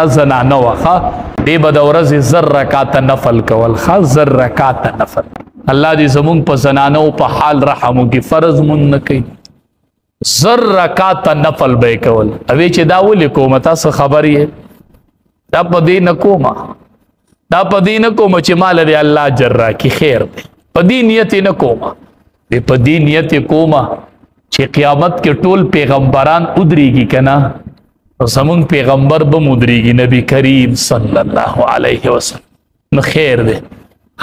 دا زنانه وخا دی به د ورځې 1000 رکعاته نفل کول. 1000 رکعاته نفل. الله دې زمونږ په زنانو په حال رحم وکړي. فرض مون نه کوي 1000 رکعاته نفل به کول. اوی چې دا ولې کوم تاسو خبر یې؟ دا په دې نه کومه دا په دې نه کومه چې مال دې الله اجر راکړي خیر دی. په دې نیت نه کومه دې په دې نیت کومه چې قیامت کې ټول پیغمبران ودرېږي کنه زمون پیغمبر به مدرېږي نبی کریم صلی الله علیه وسلم. نو خیر دی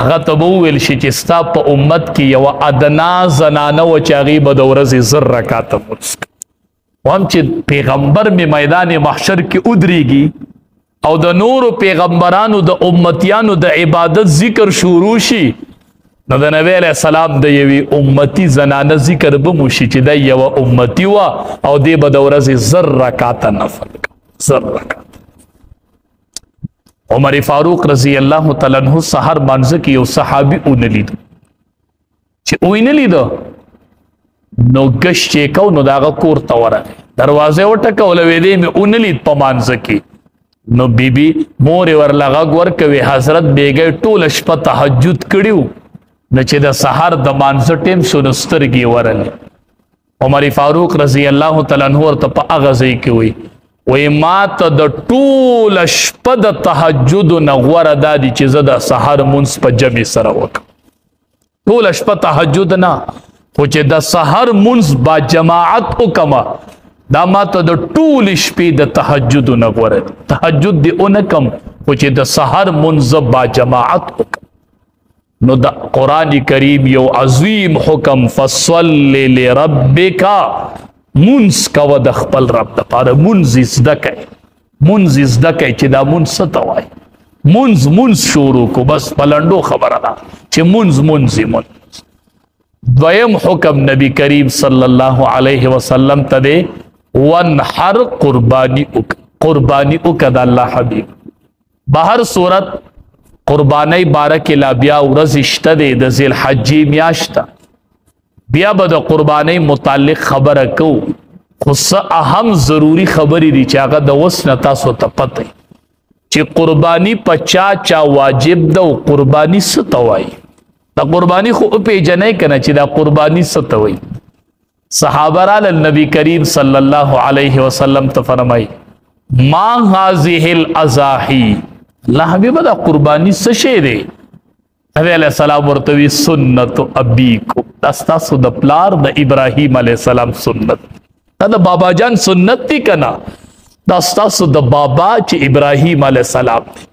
هغه ته به وویل شي چې ستا په امت کې یوه ادنا زنانه وه چې هغې به د ورځې 1000 رکعاته لمونځ کوي. هم چې پیغمبر مې میدان محشر کې ودرېږي او د نورو پیغمبرانو د امتیانو د عبادت ذکر شروع شي نو د نبی علیه السلام د یوې امتي زنانه ذکر به مو شي چې دا یوه امتي وه او دې به د ورځې 1000 رکعاته نفل کوي. 1000 رکعاته. عمر فاروق رضی الله تعالی عنہ سحر مانځه کې یو صحابي ونه لیدو چې ونه لیدو نو ګشت چې کو نو دغه کور ته ورغی دروازه وټکوله وې دې مې ونه لید په مانځه کې نو بیبي مور ورله غږ ورکوي حضرت بیګی ټوله شپه تهجد کړي نو چې د سحر د مانځه ټیم شو نو سترګې ورلې. عمر فاروق رضی الله تعالی عنہ ورته په هغه ځای کې وایي ما ته د ټوله شپه د تهجد نه غوره دا دي چې زه د سحر مونځ په جمع سره وکړم. ټوله شپه تهجد نه خو چې د سحر مونځ با جماعت وکړم دا ما ته د ټولې شپې د تهجد نه غوره دي. تهجد دې ونه کم خو چې د سحر مونځ با جماعت وکړم. نو د قرآن کریم یو عظیم حکم فصل لربک مونځ کوه د خپل رب دپاره. مونځ زده کوئ مونځ زده کوئ چې دا مونځ څه ته وایي. مونځ شروع کو بس په لنډو خبره ده چې مونځ. دویم حکم نبی کریم صلی الله علیه وسلم ته دی ونحر قربانی وکړه د الله حبیب. بهر صورت قربانی باره کې لا بیا ورځ شته دی د ذی الحجې میاشت بیا به د قربانی متعلق خبره کوو خو څه اهم ضروري خبرې دي چې هغه د اوس نه تاسو ته پته چې قربانی په چا واجب ده او قربانی څه ته وایي. دا قربانی خو پیژنئ که نه چې دا قربانی څه ته وایي. صحابه راله نبی کریم صلی الله علیه وسلم ته فرمایي ما هذه الاضاحی الله حبیبه دا قربانی څه شی دی؟ نبی علیه السلام ورته وی سنت ابیکم دا ستاسو د پلار د ابراهیم علیه السلام سنت. دا د بابا جان سنت دی که نه دا ستاسو د بابا چې ابراهیم علیه السلام دی.